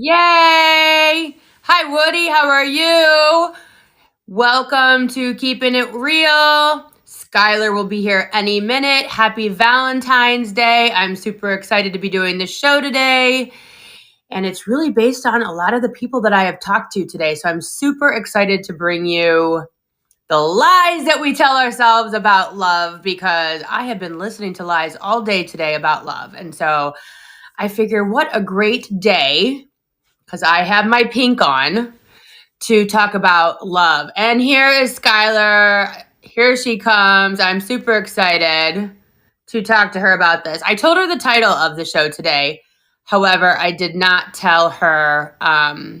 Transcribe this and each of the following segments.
Yay! Hi, Woody. How are you? Welcome to Keeping It Real. Skylar will be here any minute. Happy Valentine's Day. I'm super excited to be doing this show today. And it's really based on a lot of the people that I have talked to today. So I'm super excited to bring you the lies that we tell ourselves about love because I have been listening to lies all day today about love. And so I figure what a great day, because I have my pink on, to talk about love. And here is Skylar. Here she comes. I'm super excited to talk to her about this. I told her the title of the show today. However, I did not tell her, I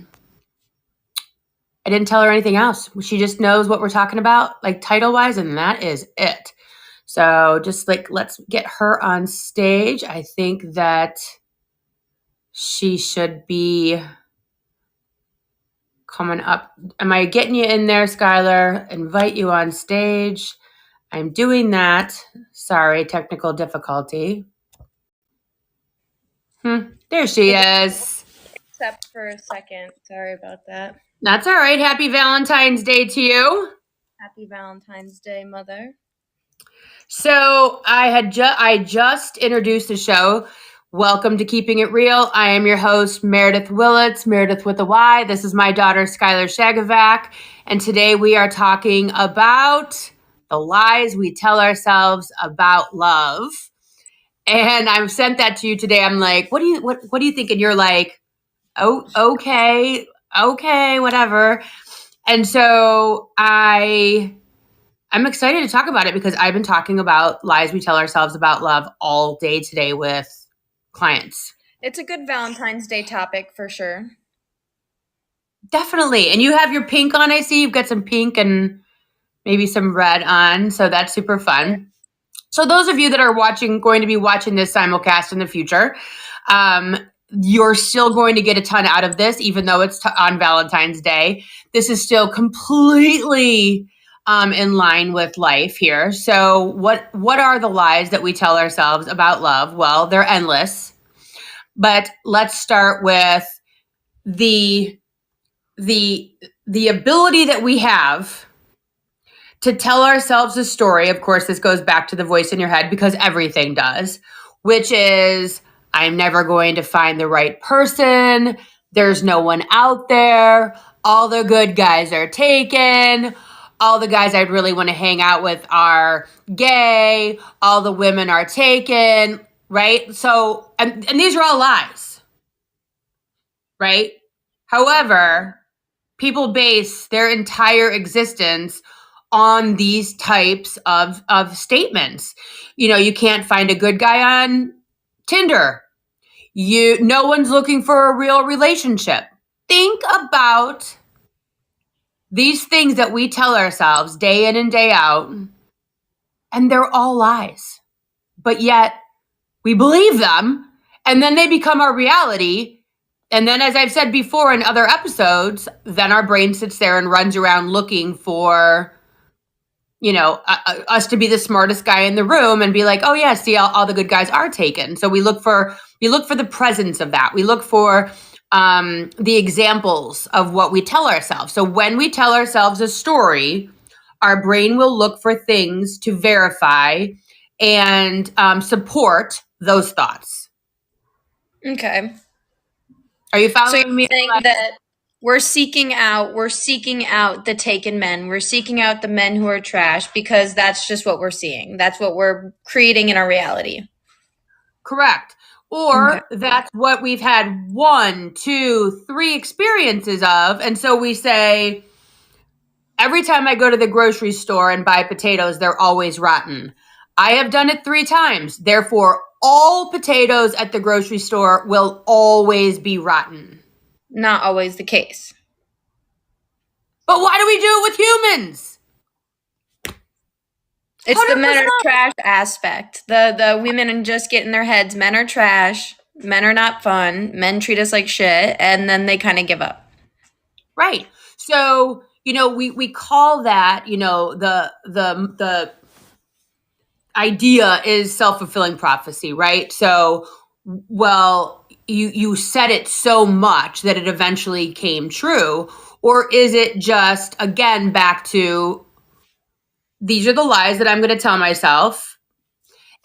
didn't tell her anything else. She just knows what we're talking about, like title-wise, and that is it. So just let's get her on stage. I think that she should be coming up. Am I getting you in there, Skylar? Invite you on stage. I'm doing that. Sorry, technical difficulty. There she is. Except for a second. Sorry about that. That's all right. Happy Valentine's Day to you. Happy Valentine's Day, Mother. So I just introduced the show. Welcome to Keeping It Real. I am your host, Meredith Willits, Meredith with a Y. This is my daughter, Skylar Shagavac. And today we are talking about the lies we tell ourselves about love. And I've sent that to you today. I'm like, what do you think? And you're like, oh, okay, whatever. And so I'm excited to talk about it because I've been talking about lies we tell ourselves about love all day today with clients. It's a good Valentine's Day topic for sure. Definitely. And you have your pink on, I see. You've got some pink and maybe some red on. So that's super fun. So those of you that are going to be watching this simulcast in the future, you're still going to get a ton out of this, even though it's on Valentine's Day. This is still completely in line with life here. So what are the lies that we tell ourselves about love? Well, they're endless. But let's start with the ability that we have to tell ourselves a story. Of course, this goes back to the voice in your head because everything does, which is, I'm never going to find the right person. There's no one out there. All the good guys are taken. All the guys I'd really want to hang out with are gay. All the women are taken, right? So, and these are all lies, right? However, people base their entire existence on these types of statements. You know, you can't find a good guy on Tinder. No one's looking for a real relationship. Think about these things that we tell ourselves day in and day out, and they're all lies. But yet we believe them, and then they become our reality. And then, as I've said before in other episodes, then our brain sits there and runs around looking for, us to be the smartest guy in the room and be like, oh yeah, see, all the good guys are taken. So we look for the presence of that. We look for the examples of what we tell ourselves. So when we tell ourselves a story, our brain will look for things to verify and support those thoughts. Okay. Are you following me? Saying that we're seeking out the taken men. We're seeking out the men who are trash because that's just what we're seeing. That's what we're creating in our reality. Correct. Or that's what we've had 1, 2, 3 experiences of. And so we say, every time I go to the grocery store and buy potatoes, they're always rotten. I have done it 3 times. Therefore, all potatoes at the grocery store will always be rotten. Not always the case. But why do we do it with humans? It's 100%. The men are trash aspect. The women are just get in their heads, men are trash, men are not fun, men treat us like shit, and then they kind of give up. Right. So, we call that, the idea is self-fulfilling prophecy, right? So, well, you said it so much that it eventually came true? Or is it just, again, back to these are the lies that I'm going to tell myself?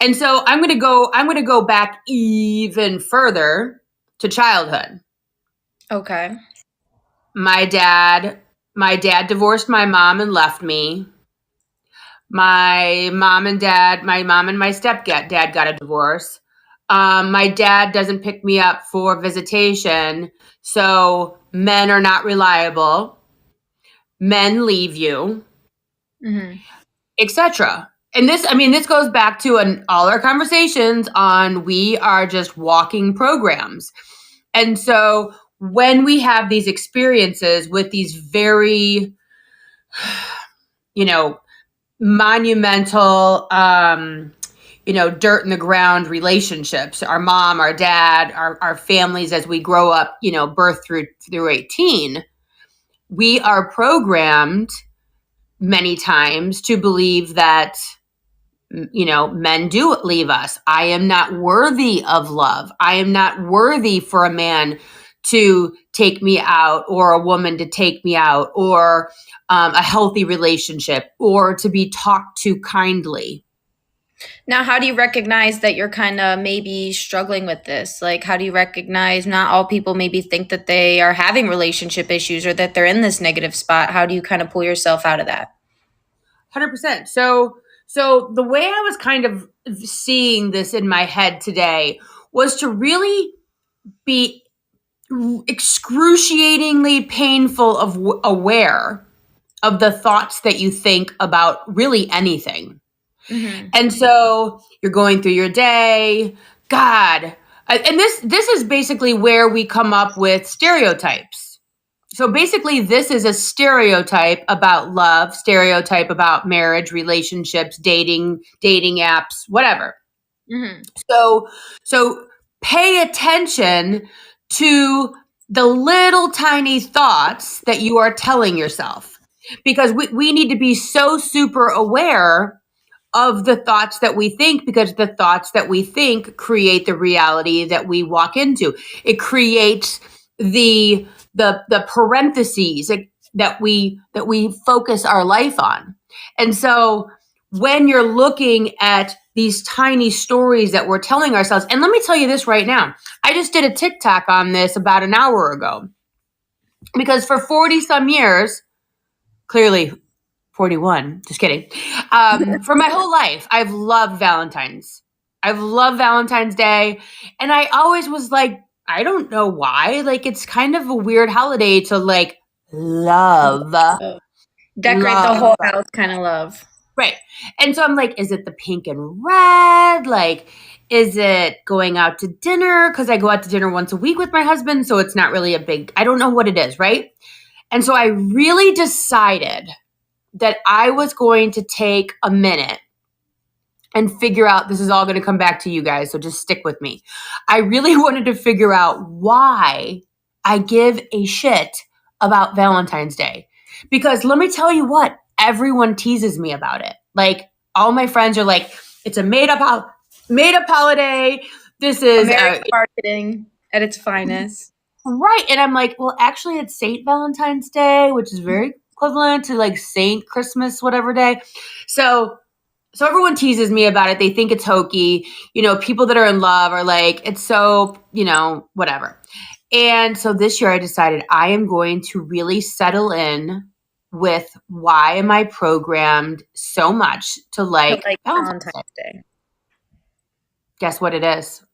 And so I'm going to go back even further to childhood. Okay. My dad divorced my mom and left me. My mom and my stepdad got a divorce. My dad doesn't pick me up for visitation, so men are not reliable. Men leave you, Mm-hmm. etc. And this goes back to all our conversations on we are just walking programs. And so when we have these experiences with these very, you know, monumental, dirt in the ground relationships, our mom, our dad, our families as we grow up, birth through 18, we are programmed many times to believe that men do leave us. I am not worthy of love. I am not worthy for a man to take me out, or a woman to take me out, or a healthy relationship, or to be talked to kindly. Now, how do you recognize that you're kind of maybe struggling with this? Like, how do you recognize not all people maybe think that they are having relationship issues or that they're in this negative spot? How do you kind of pull yourself out of that? 100%. So the way I was kind of seeing this in my head today was to really be excruciatingly painful aware of the thoughts that you think about really anything. Mm-hmm. And so you're going through your day, God, and this is basically where we come up with stereotypes. So basically, this is a stereotype about love, stereotype about marriage, relationships, dating apps, whatever. Mm-hmm. So pay attention to the little tiny thoughts that you are telling yourself, because we need to be so super aware of the thoughts that we think, because the thoughts that we think create the reality that we walk into. It creates the parentheses that we focus our life on. And so when you're looking at these tiny stories that we're telling ourselves, and let me tell you this right now, I just did a TikTok on this about an hour ago, because for 40 some years, clearly 41, just kidding. For my whole life, I've loved Valentines. I've loved Valentine's Day. And I always was like, I don't know why. Like, it's kind of a weird holiday to like love. Oh. Decorate the Love. whole house kind of love. Right. And so I'm like, is it the pink and red? Like, is it going out to dinner? Because I go out to dinner once a week with my husband. So it's not really I don't know what it is. Right. And so I really decided that I was going to take a minute and figure out, this is all going to come back to you guys, so just stick with me. I really wanted to figure out why I give a shit about Valentine's Day. Because let me tell you what, everyone teases me about it. Like, all my friends are like, it's a made up holiday. This is American marketing at its finest. right. And I'm like, well, actually, it's Saint Valentine's Day, which is very equivalent to like Saint Christmas, whatever day. So everyone teases me about it. They think it's hokey. People that are in love are like, it's so, whatever. And so this year I decided I am going to really settle in with, why am I programmed so much to like Valentine's Day? Day. Guess what it is?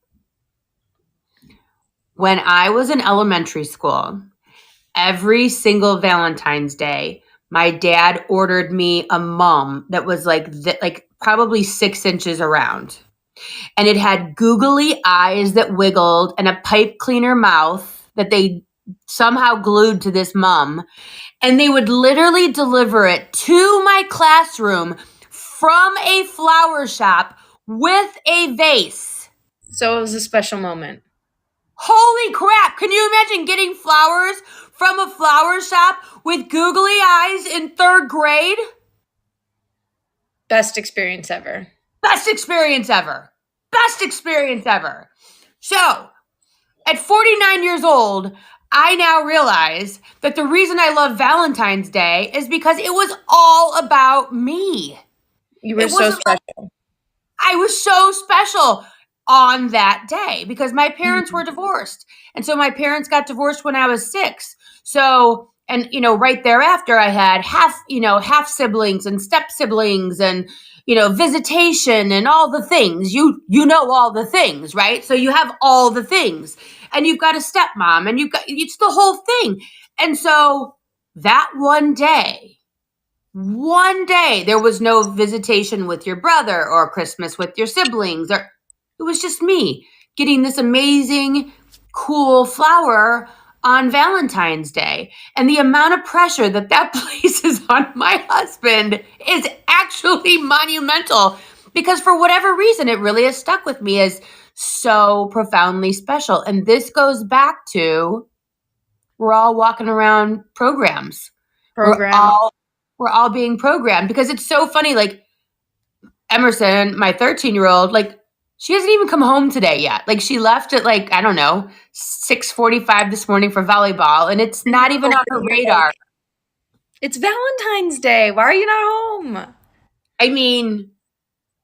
When I was in elementary school, every single Valentine's Day, my dad ordered me a mum that was like probably 6 inches around. And it had googly eyes that wiggled and a pipe cleaner mouth that they somehow glued to this mum. And they would literally deliver it to my classroom from a flower shop with a vase. So it was a special moment. Holy crap. Can you imagine getting flowers from a flower shop with googly eyes in 3rd grade? Best experience ever. Best experience ever. Best experience ever. So, At 49 years old, I now realize that the reason I love Valentine's Day is because it was all about me. You were It so wasn't like special. I was so special on that day because my parents Mhm. were divorced. And so my parents got divorced when I was 6. So, and right thereafter I had half siblings and step siblings and visitation and all the things. You know all the things, right? So you have all the things. And you've got a stepmom and it's the whole thing. And so that one day there was no visitation with your brother or Christmas with your siblings, or it was just me getting this amazing cool flower on Valentine's Day. And the amount of pressure that places on my husband is actually monumental, because for whatever reason it really has stuck with me as so profoundly special. And this goes back to, we're all walking around programs. We're Program. all we're all being programmed, because it's so funny. Like Emerson, my 13-year-old, like she hasn't even come home today yet. Like she left at like, I don't know, 6:45 this morning for volleyball, and it's not even on her radar. It's Valentine's Day. Why are you not home? I mean,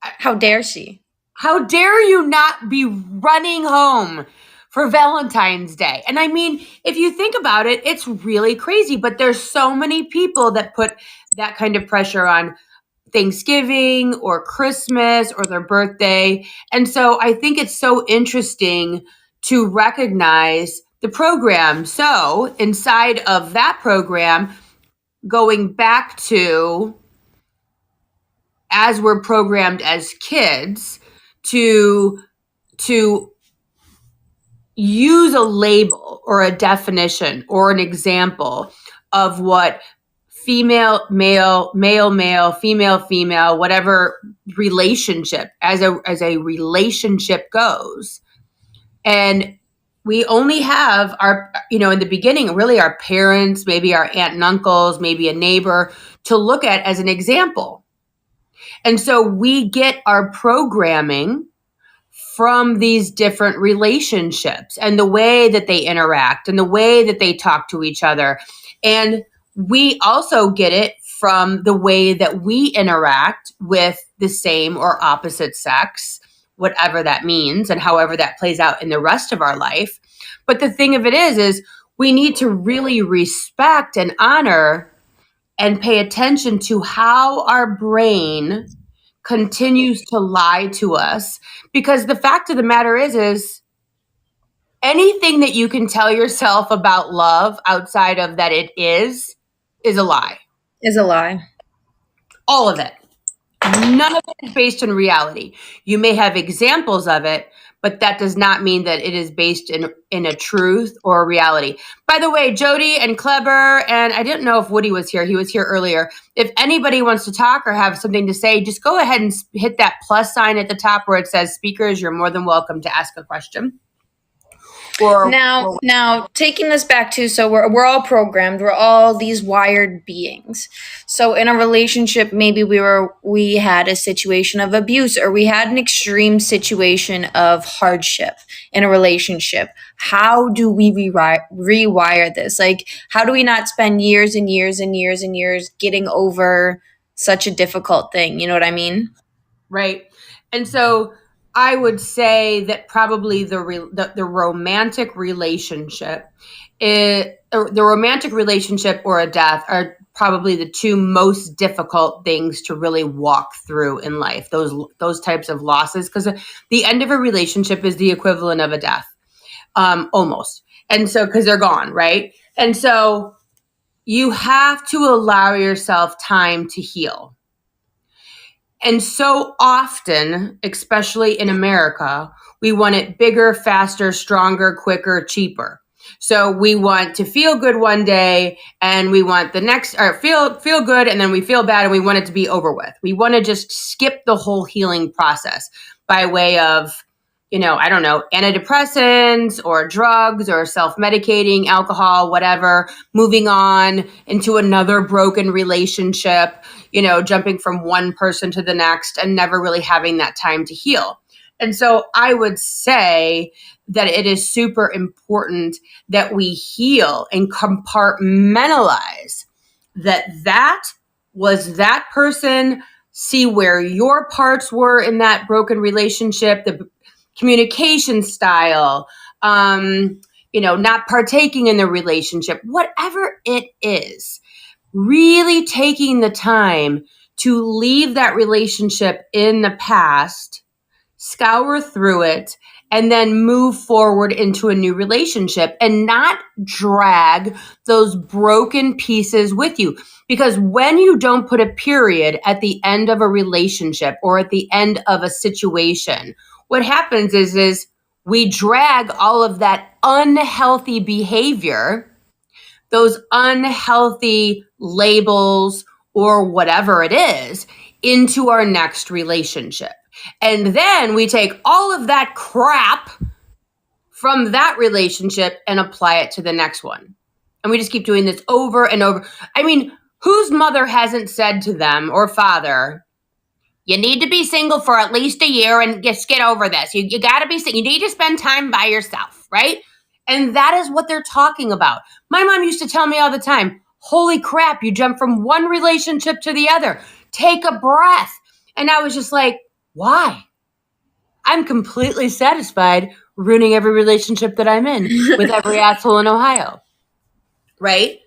How dare she? how dare you not be running home for Valentine's Day? And I mean, if you think about it, it's really crazy, but there's so many people that put that kind of pressure on Thanksgiving or Christmas or their birthday. And so I think it's so interesting to recognize the program. So inside of that program, going back to, as we're programmed as kids, to use a label or a definition or an example of what female, male, male, male, female, female, whatever relationship, as a relationship goes. And we only have our, in the beginning, really our parents, maybe our aunt and uncles, maybe a neighbor to look at as an example. And so we get our programming from these different relationships and the way that they interact and the way that they talk to each other. And we also get it from the way that we interact with the same or opposite sex, whatever that means, and however that plays out in the rest of our life. But the thing of it is we need to really respect and honor and pay attention to how our brain continues to lie to us, because the fact of the matter is anything that you can tell yourself about love outside of that it is a lie. Is a lie. All of it. None of it is based in reality. You may have examples of it, but that does not mean that it is based in a truth or a reality. By the way, Jody and Kleber, and I didn't know if Woody was here. He was here earlier. If anybody wants to talk or have something to say, just go ahead and hit that plus sign at the top where it says speakers. You're more than welcome to ask a question. Now taking this back to, so we're all programmed, we're all these wired beings. So in a relationship, maybe we had a situation of abuse, or we had an extreme situation of hardship in a relationship. How do we rewire this? Like, how do we not spend years and years and years and years getting over such a difficult thing? You know what I mean? Right. And so I would say that probably the romantic relationship or the romantic relationship or a death are probably the two most difficult things to really walk through in life. Those types of losses, because the end of a relationship is the equivalent of a death, almost. And so, because they're gone, right? And so you have to allow yourself time to heal. And so often, especially in America, we want it bigger, faster, stronger, quicker, cheaper. So we want to feel good one day and we want the next, or feel good and then we feel bad and we want it to be over with. We want to just skip the whole healing process by way of, I don't know, antidepressants or drugs or self-medicating, alcohol, whatever, moving on into another broken relationship, jumping from one person to the next and never really having that time to heal. And so I would say that it is super important that we heal and compartmentalize that was that person, see where your parts were in that broken relationship, the communication style, not partaking in the relationship, whatever it is, really taking the time to leave that relationship in the past, scour through it, and then move forward into a new relationship and not drag those broken pieces with you. Because when you don't put a period at the end of a relationship or at the end of a situation, what happens is we drag all of that unhealthy behavior, those unhealthy labels or whatever it is, into our next relationship. And then we take all of that crap from that relationship and apply it to the next one. And we just keep doing this over and over. I mean, whose mother hasn't said to them or father, you need to be single for at least a year and just get over this. You got to be single. You need to spend time by yourself, right? And that is what they're talking about. My mom used to tell me all the time, holy crap, you jump from one relationship to the other. Take a breath. And I was just like, why? I'm completely satisfied ruining every relationship that I'm in with every asshole in Ohio, right?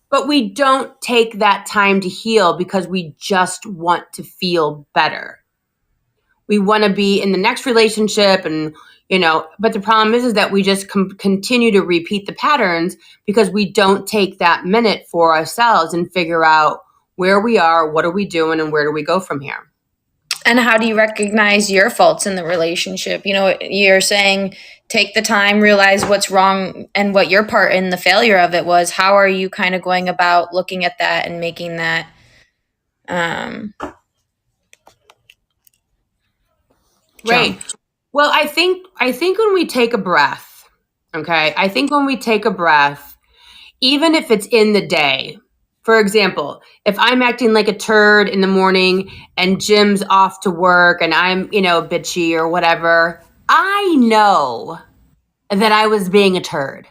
But we don't take that time to heal because we just want to feel better. We want to be in the next relationship but the problem is that we just continue to repeat the patterns because we don't take that minute for ourselves and figure out where we are, what are we doing, and where do we go from here. And how do you recognize your faults in the relationship? You're saying take the time, realize what's wrong and what your part in the failure of it was. How are you kind of going about looking at that and making that Right. Well, I think when we take a breath, okay? I think when we take a breath, even if it's in the day, for example, if I'm acting like a turd in the morning and Jim's off to work and I'm, bitchy or whatever, I know that I was being a turd.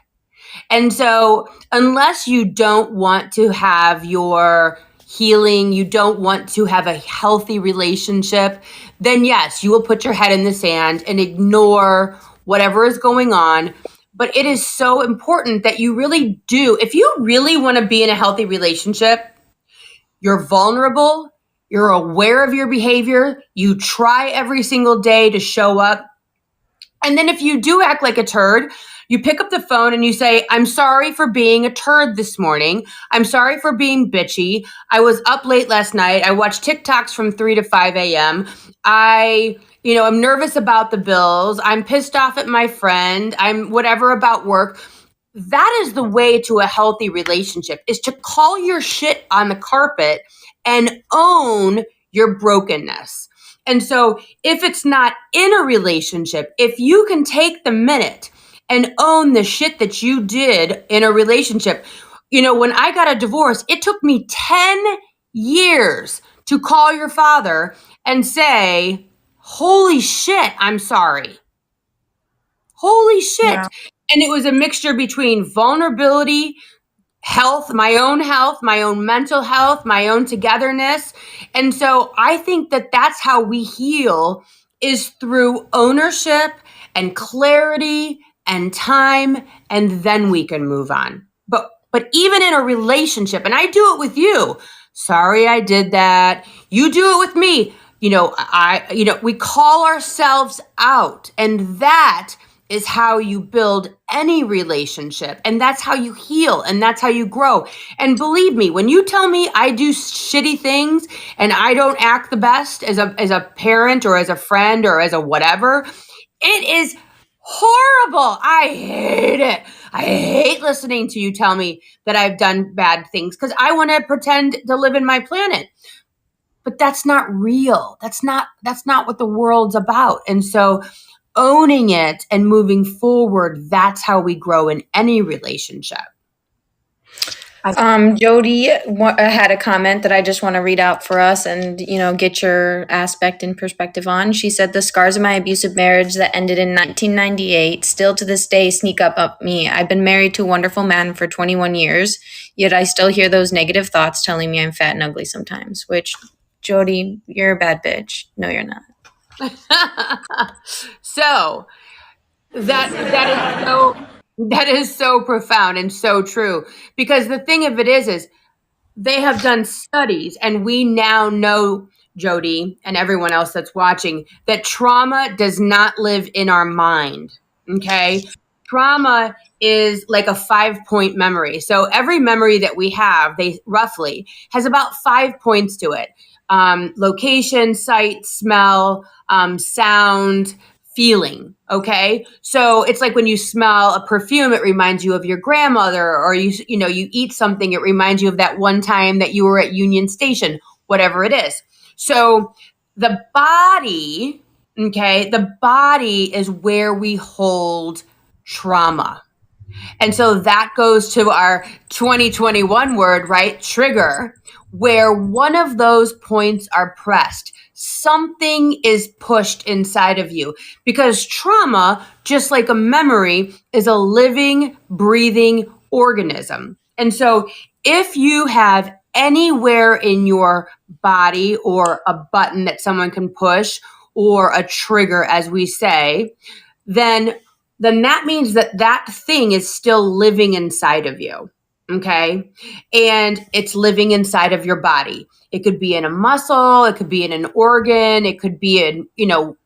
And so, unless you don't want to have your healing, you don't want to have a healthy relationship, then yes, you will put your head in the sand and ignore whatever is going on. But it is so important that you really do. If you really want to be in a healthy relationship, you're vulnerable, you're aware of your behavior, you try every single day to show up. And then if you do act like a turd, you pick up the phone and you say, I'm sorry for being a turd this morning. I'm sorry for being bitchy. I was up late last night. I watched TikToks from 3 to 5 a.m. I'm nervous about the bills. I'm pissed off at my friend. I'm whatever about work. That is the way to a healthy relationship, is to call your shit on the carpet and own your brokenness. And so if it's not in a relationship, if you can take the minute and own the shit that you did in a relationship. When I got a divorce, it took me 10 years to call your father and say, holy shit, I'm sorry. Holy shit. Yeah. And it was a mixture between vulnerability, health, my own mental health, my own togetherness. And so I think that that's how we heal, is through ownership and clarity and time, and then we can move on. But even in a relationship, and I do it with you, sorry I did that. You do it with me. We call ourselves out, and that is how you build any relationship. And that's how you heal, and that's how you grow. And believe me, when you tell me I do shitty things and I don't act the best as a parent or as a friend or as a whatever, it is horrible. I hate it. I hate listening to you tell me that I've done bad things because I want to pretend to live in my planet. But that's not real. That's not what the world's about. And so owning it and moving forward, that's how we grow in any relationship. Jody had a comment that I just want to read out for us and, get your aspect and perspective on. She said, the scars of my abusive marriage that ended in 1998 still to this day sneak up me. I've been married to a wonderful man for 21 years, yet I still hear those negative thoughts telling me I'm fat and ugly sometimes, which, Jody, you're a bad bitch. No, you're not. So that is so profound and so true, because the thing of it is they have done studies, and we now know, Jody, and everyone else that's watching, that trauma does not live in our mind. Okay. Trauma is like a 5-point memory. So every memory that we have, they roughly has about 5 points to it. Location, sight, smell, sound, feeling. Okay. So it's like when you smell a perfume, it reminds you of your grandmother, or you eat something, it reminds you of that one time that you were at Union Station, whatever it is. So the body, okay, the body is where we hold trauma. And so that goes to our 2021 word, right? Trigger, where one of those points are pressed. Something is pushed inside of you, because trauma, just like a memory, is a living, breathing organism. And so if you have anywhere in your body, or a button that someone can push, or a trigger, as we say, then that means that thing is still living inside of you. Okay. And it's living inside of your body. It could be in a muscle, it could be in an organ, it could be in,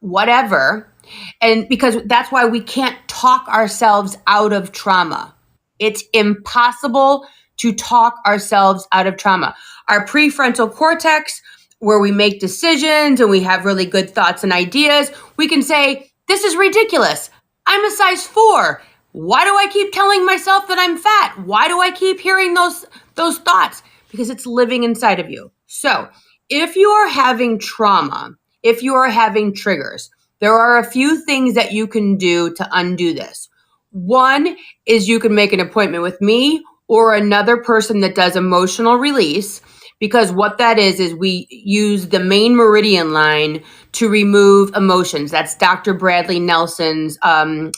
whatever. And because that's why we can't talk ourselves out of trauma. It's impossible to talk ourselves out of trauma. Our prefrontal cortex, where we make decisions and we have really good thoughts and ideas, we can say, this is ridiculous. I'm a size 4. Why do I keep telling myself that I'm fat? Why do I keep hearing those thoughts? Because it's living inside of you. So if you are having trauma, if you are having triggers, there are a few things that you can do to undo this. One is you can make an appointment with me or another person that does emotional release, because what that is we use the main meridian line to remove emotions. That's Dr. Bradley Nelson's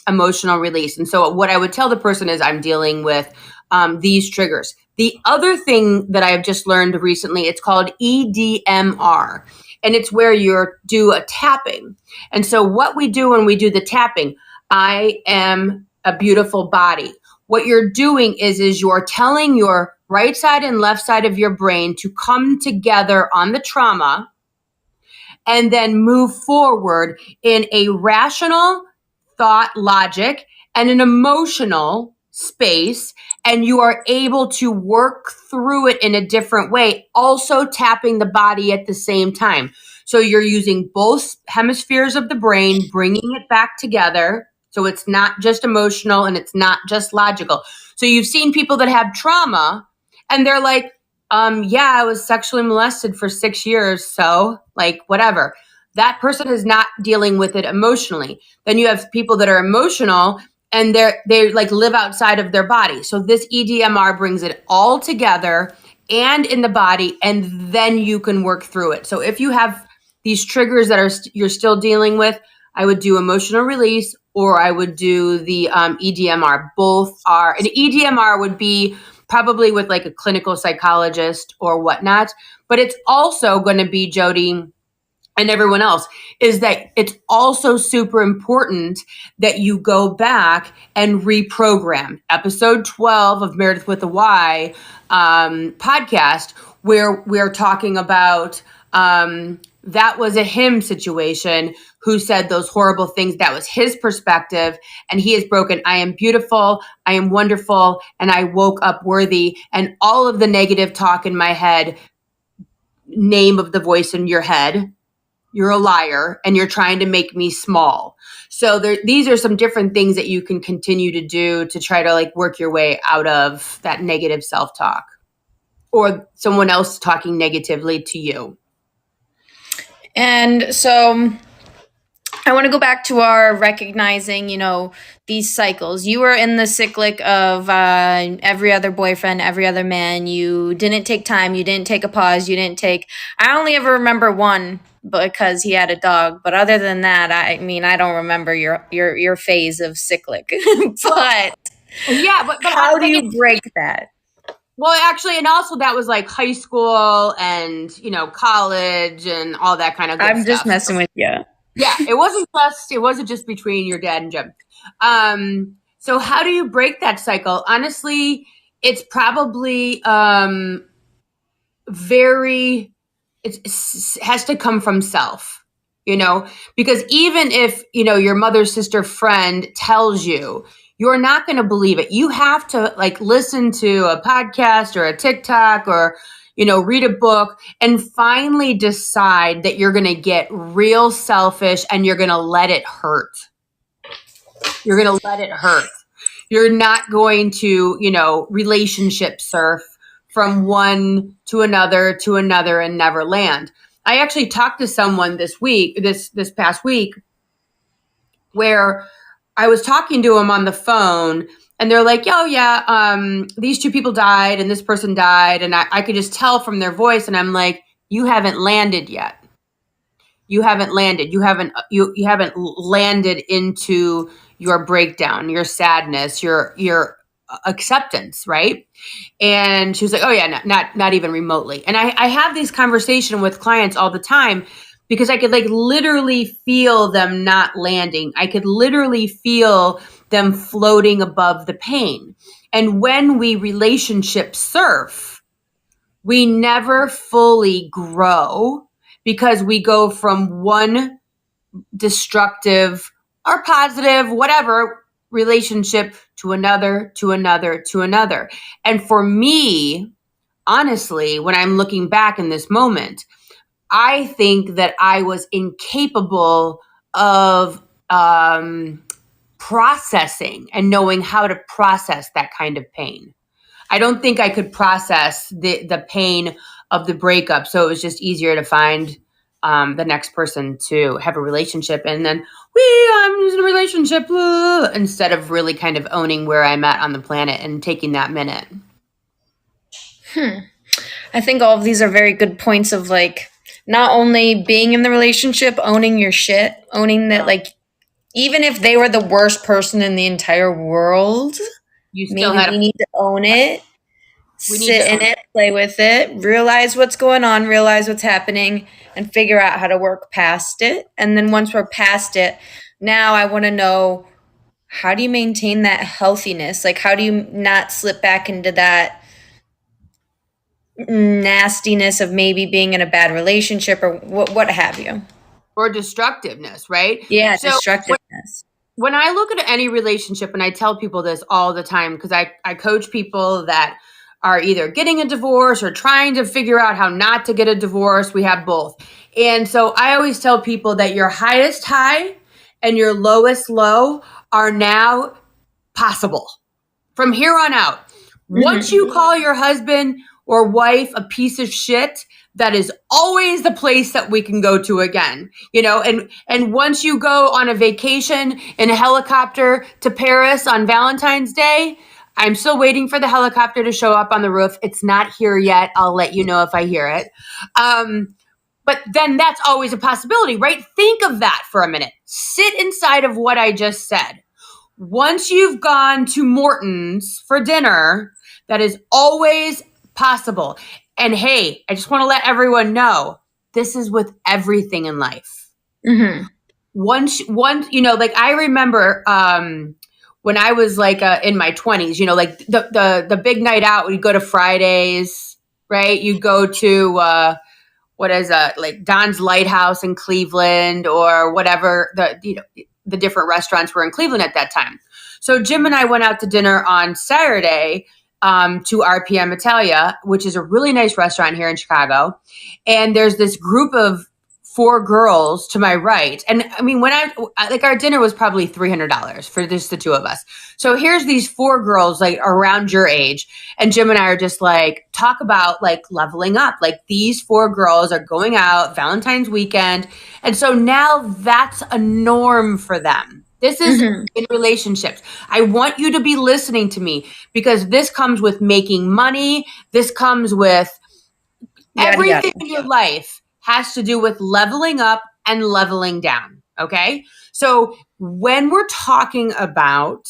emotional release. And so what I would tell the person is, I'm dealing with these triggers. The other thing that I have just learned recently, it's called EDMR, and it's where you do a tapping. And so what we do when we do the tapping, I am a beautiful body. What you're doing is you're telling your right side and left side of your brain to come together on the trauma, and then move forward in a rational thought logic and an emotional space, and you are able to work through it in a different way, also tapping the body at the same time. So you're using both hemispheres of the brain, bringing it back together. So it's not just emotional and it's not just logical. So you've seen people that have trauma and they're like, yeah, I was sexually molested for 6 years. So like, whatever. That person is not dealing with it emotionally. Then you have people that are emotional and they like live outside of their body. So this EDMR brings it all together and in the body, and then you can work through it. So if you have these triggers that you're still dealing with, I would do emotional release, or I would do the EDMR. Both are, and EDMR would be probably with like a clinical psychologist or whatnot. But it's also going to be, Jody and everyone else, is that it's also super important that you go back and reprogram. Episode 12 of Meredith with a Y podcast, where we're talking about that was a him situation, who said those horrible things. That was his perspective, and he has broken. I am beautiful, I am wonderful, and I woke up worthy. And all of the negative talk in my head, name of the voice in your head, you're a liar and you're trying to make me small. So these are some different things that you can continue to do to try to like work your way out of that negative self-talk, or someone else talking negatively to you. And so I want to go back to our recognizing, these cycles. You were in the cyclic of every other boyfriend, every other man. You didn't take time. You didn't take a pause. You didn't take. I only ever remember one because he had a dog. But other than that, I mean, I don't remember your phase of cyclic. But Yeah, but how do you break that? Well, actually, and also that was like high school and college and all that kind of good stuff. I'm just messing with you. Yeah, it wasn't just between your dad and Jim. So how do you break that cycle? Honestly, it's probably it has to come from self, because even if, your mother, sister, friend tells you, you're not going to believe it. You have to listen to a podcast or a TikTok or, read a book and finally decide that you're going to get real selfish and you're going to let it hurt. You're going to let it hurt. You're not going to, relationship surf from one to another and never land. I actually talked to someone this past week, where I was talking to him on the phone and they're like, oh yeah, these two people died and this person died. And I could just tell from their voice. And I'm like, you haven't landed yet. You haven't landed. You haven't landed into your breakdown, your sadness, your acceptance, right? And she was like, oh yeah, not even remotely. And I have these conversations with clients all the time because I could literally feel them not landing. I could literally feel them floating above the pain. And when we relationship surf, we never fully grow because we go from one destructive or positive, whatever relationship to another, to another, to another. And for me, honestly, when I'm looking back in this moment, I think that I was incapable of processing and knowing how to process that kind of pain. I don't think I could process the pain of the breakup. So it was just easier to find the next person to have a relationship. And then I'm in a relationship instead of really kind of owning where I'm at on the planet and taking that minute. I think all of these are very good points of not only being in the relationship, owning your shit, owning that even if they were the worst person in the entire world, we need to own it, sit in it, play with it, realize what's going on, realize what's happening, and figure out how to work past it. And then once we're past it, now I want to know, how do you maintain that healthiness? How do you not slip back into that nastiness of maybe being in a bad relationship or what have you? Or destructiveness, right? Yeah, so destructiveness. When I look at any relationship, and I tell people this all the time because I coach people that are either getting a divorce or trying to figure out how not to get a divorce. We have both. And so I always tell people that your highest high and your lowest low are now possible from here on out. Mm-hmm. Once you call your husband or wife a piece of shit, that is always the place that we can go to again, and once you go on a vacation in a helicopter to Paris on Valentine's Day, I'm still waiting for the helicopter to show up on the roof. It's not here yet. I'll let you know if I hear it. But then that's always a possibility, right? Think of that for a minute. Sit inside of what I just said. Once you've gone to Morton's for dinner, that is always possible. And hey, I just want to let everyone know, this is with everything in life. Mm-hmm. Once, I remember when I was in my 20s, the big night out, we'd go to Fridays, right? You'd go to Don's Lighthouse in Cleveland or whatever the different restaurants were in Cleveland at that time. So Jim and I went out to dinner on Saturday to RPM Italia, which is a really nice restaurant here in Chicago. And there's this group of four girls to my right. And I mean, when like our dinner was probably $300 for just the two of us. So here's these four girls like around your age. And Jim and I are just like, talk about like leveling up. Like these four girls are going out Valentine's weekend. And so now that's a norm for them. This is in relationships. I want you to be listening to me because this comes with making money. This comes with everything in your life has to do with leveling up and leveling down. Okay. So when we're talking about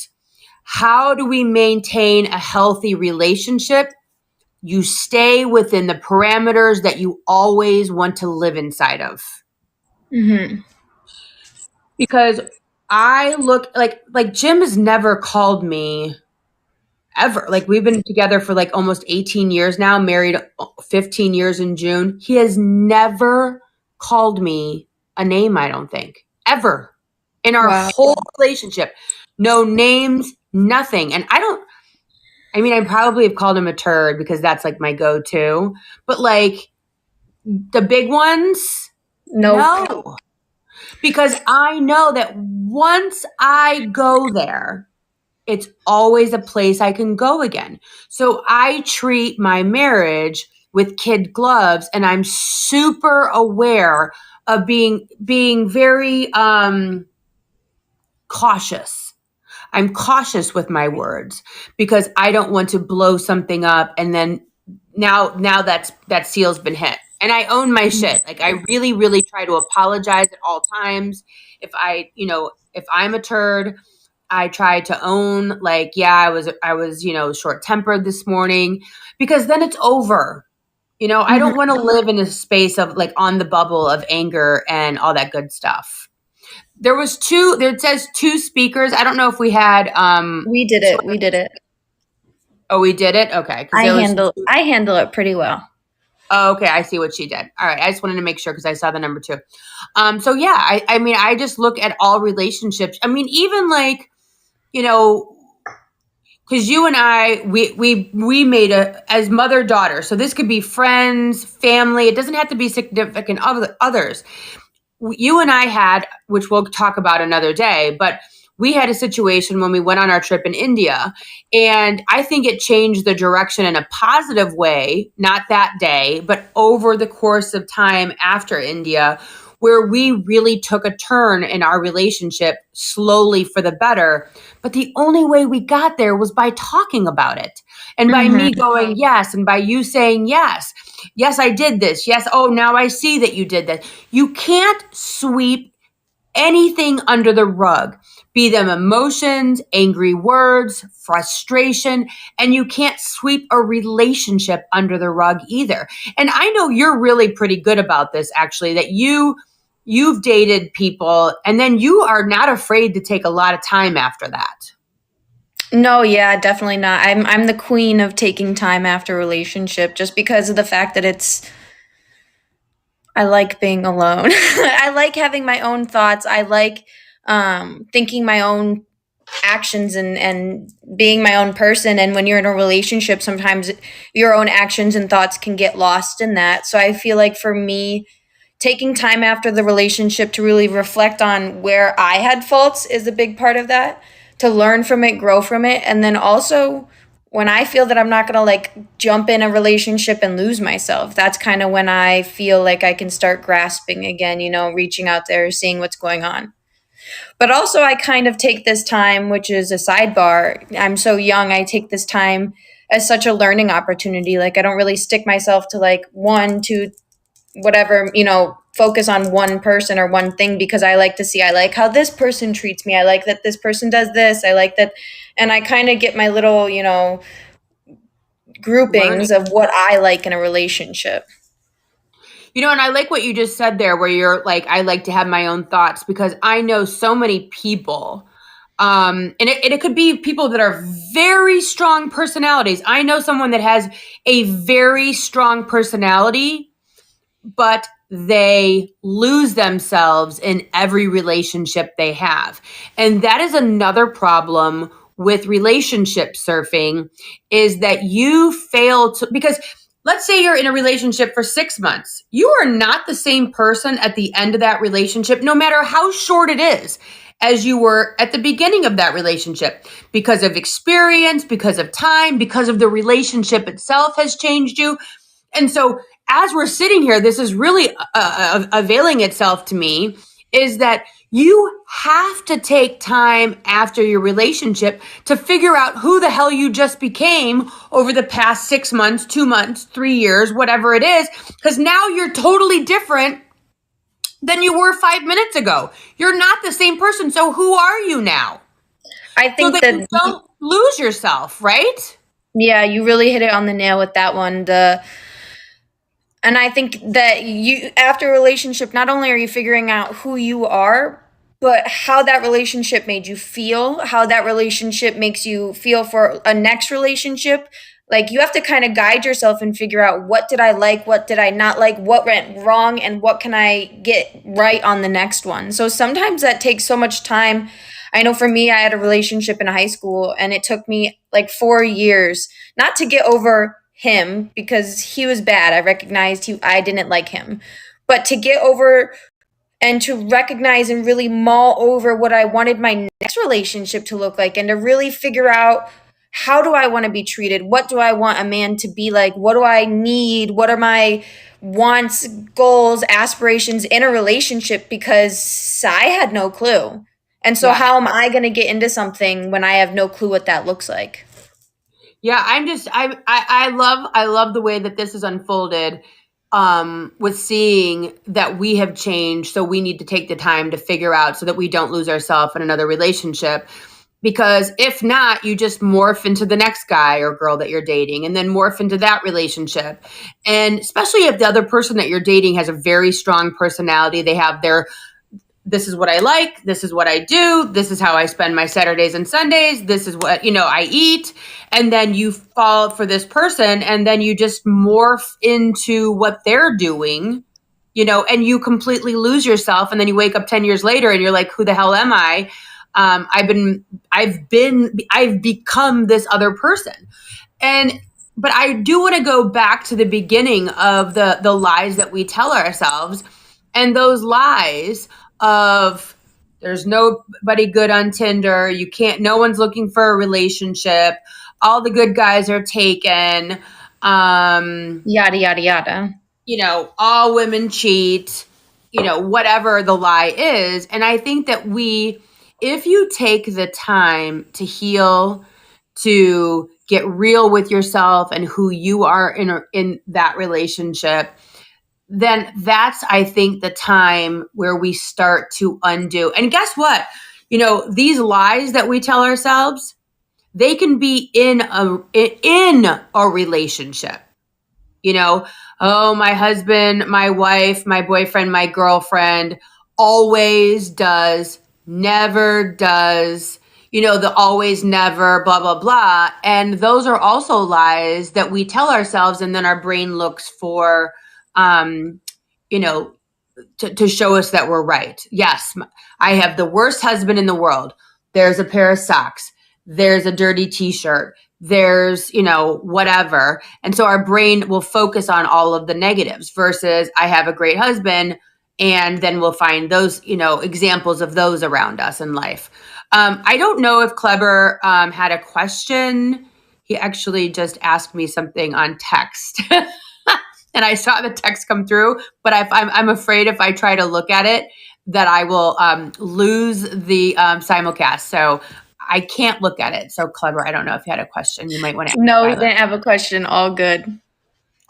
how do we maintain a healthy relationship, you stay within the parameters that you always want to live inside of. Because I look like Jim has never called me ever. Like we've been together for like almost 18 years now, married 15 years in June. He has never called me a name, I don't think, ever in our whole relationship. No names, nothing. And I mean, I probably have called him a turd because that's like my go-to, but like the big ones, no. Because I know that once I go there, it's always a place I can go again. So I treat my marriage with kid gloves, and I'm super aware of being very cautious. I'm cautious with my words because I don't want to blow something up and then now that seal's been hit. And I own my shit. Like I really, really try to apologize at all times. If I'm a turd, I try to own like, yeah, I was, short tempered this morning because then it's over. I don't want to live in a space of like on the bubble of anger and all that good stuff. It says two speakers. I don't know if we had, we did it. Oh, we did it. Okay. I handle it pretty well. Oh, okay. I see what she did. All right. I just wanted to make sure because I saw the number 2. So yeah, I mean, I just look at all relationships. I mean, even like, because you and I, we made as mother-daughter. So this could be friends, family. It doesn't have to be significant others. You and I had, which we'll talk about another day, but we had a situation when we went on our trip in India, and I think it changed the direction in a positive way, not that day, but over the course of time after India, where we really took a turn in our relationship slowly for the better. But the only way we got there was by talking about it and by me going, yes, and by you saying, yes, I did this. Yes. Oh, now I see that you did that. You can't sweep anything under the rug, be them emotions, angry words, frustration, and you can't sweep a relationship under the rug either. And I know you're really pretty good about this, actually, that you've dated people and then you are not afraid to take a lot of time after that. No, yeah, definitely not. I'm the queen of taking time after a relationship just because of the fact that I like being alone. I like having my own thoughts. I like thinking my own actions and being my own person. And when you're in a relationship, sometimes your own actions and thoughts can get lost in that. So I feel like for me, taking time after the relationship to really reflect on where I had faults is a big part of that, to learn from it, grow from it. And then also when I feel that I'm not going to like jump in a relationship and lose myself, that's kind of when I feel like I can start grasping again, reaching out there, seeing what's going on. But also I kind of take this time, which is a sidebar. I'm so young. I take this time as such a learning opportunity. Like I don't really stick myself to like 1, 2, whatever, focus on one person or one thing because I like to see, I like how this person treats me. I like that this person does this. I like that. And I kind of get my little, groupings of what I like in a relationship. And I like what you just said there where you're like, I like to have my own thoughts because I know so many people. And it could be people that are very strong personalities. I know someone that has a very strong personality, but they lose themselves in every relationship they have. And that is another problem with relationship surfing is that you fail to, because let's say you're in a relationship for 6 months. You are not the same person at the end of that relationship, no matter how short it is, as you were at the beginning of that relationship, because of experience, because of time, because of the relationship itself has changed you. And so, as we're sitting here, this is really availing itself to me, is that you have to take time after your relationship to figure out who the hell you just became over the past 6 months, 2 months, 3 years, whatever it is, because now you're totally different than you were 5 minutes ago. You're not the same person. So who are you now? I So think that you that, don't lose yourself, right? yeah, you really hit it on the nail with that one. And I think that you, after a relationship, not only are you figuring out who you are, but how that relationship made you feel, how that relationship makes you feel for a next relationship. Like, you have to kind of guide yourself and figure out, what did I like, what did I not like, what went wrong, and what can I get right on the next one. So sometimes that takes so much time. I know for me, I had a relationship in high school, and it took me like 4 years not to get over him, because he was bad. I recognized I didn't like him. But to get over and to recognize and really mull over what I wanted my next relationship to look like, and to really figure out, how do I want to be treated? What do I want a man to be like? What do I need? What are my wants, goals, aspirations in a relationship? Because I had no clue. And so, Yeah. how am I going to get into something when I have no clue what that looks like? Yeah, I love the way that this is unfolded, with seeing that we have changed, so we need to take the time to figure out so that we don't lose ourselves in another relationship. Because if not, you just morph into the next guy or girl that you're dating, and then morph into that relationship. And especially if the other person that you're dating has a very strong personality, they have their, this is what I like, this is what I do, this is how I spend my Saturdays and Sundays, this is what, I eat. And then you fall for this person, and then you just morph into what they're doing, and you completely lose yourself. And then you wake up 10 years later and you're like, who the hell am I? I've become this other person. And but I do want to go back to the beginning of the lies that we tell ourselves, and those lies of, there's nobody good on Tinder, you can't, no one's looking for a relationship, all the good guys are taken, Yada, yada, yada. all women cheat, whatever the lie is. And I think that if you take the time to heal, to get real with yourself and who you are in that relationship, then that's, I think, the time where we start to undo. And guess what? These lies that we tell ourselves, they can be in a relationship. Oh, my husband, my wife, my boyfriend, my girlfriend always does, never does, the always, never, blah, blah, blah. And those are also lies that we tell ourselves. And then our brain looks for, you know, to show us that we're right. Yes, I have the worst husband in the world. There's a pair of socks. There's a dirty t-shirt. There's, whatever. And so our brain will focus on all of the negatives versus I have a great husband. And then we'll find those, examples of those around us in life. I don't know if Kleber had a question. He actually just asked me something on text. And I saw the text come through, but I'm afraid if I try to look at it, that I will lose the simulcast. So I can't look at it. So Kleber, I don't know if you had a question. You might want to ask. No, we didn't have a question. All good.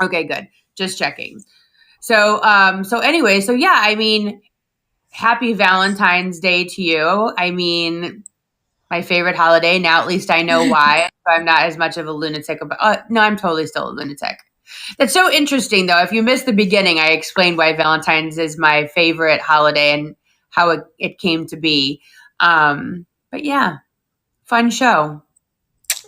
Okay, good. Just checking. So anyway, so yeah, I mean, happy Valentine's Day to you. I mean, my favorite holiday. Now at least I know why. So I'm not as much of a lunatic about. No, I'm totally still a lunatic. That's so interesting, though. If you missed the beginning, I explained why Valentine's is my favorite holiday and how it came to be. But yeah, fun show.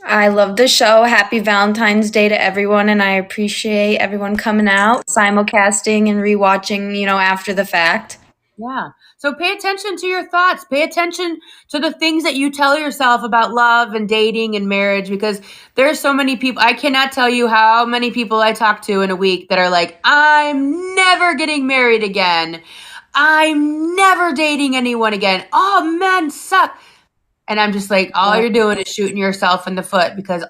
I love the show. Happy Valentine's Day to everyone, and I appreciate everyone coming out, simulcasting, and rewatching, after the fact. Yeah. So pay attention to your thoughts. Pay attention to the things that you tell yourself about love and dating and marriage, because there's so many people. I cannot tell you how many people I talk to in a week that are like, I'm never getting married again. I'm never dating anyone again. Oh, men suck. And I'm just like, all you're doing is shooting yourself in the foot, because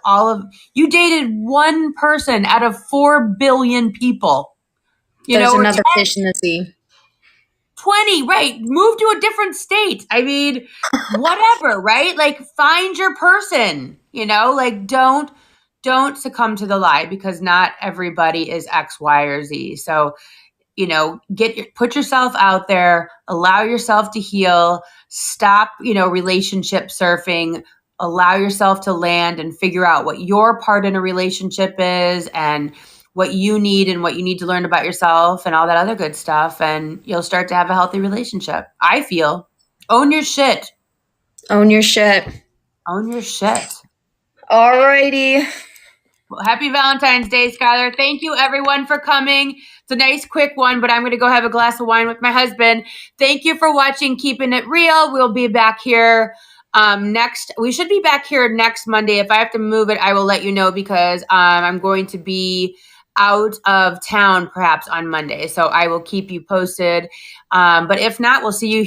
you dated one person out of 4 billion people. There's Or another 10, fish in the sea. 20, right? Move to a different state. I mean, whatever, right? Like, find your person, like, don't succumb to the lie, because not everybody is X, Y, or Z. So, put yourself out there, allow yourself to heal, stop, relationship surfing, allow yourself to land and figure out what your part in a relationship is, and what you need and what you need to learn about yourself and all that other good stuff. And you'll start to have a healthy relationship. I feel. Own your shit. Own your shit. Own your shit. Alrighty. Well, happy Valentine's Day, Skylar. Thank you, everyone, for coming. It's a nice, quick one, but I'm going to go have a glass of wine with my husband. Thank you for watching Keeping It Real. We'll be back here we should be back here next Monday. If I have to move it, I will let you know, because I'm going to be out of town perhaps on Monday. So I will keep you posted. But if not, we'll see you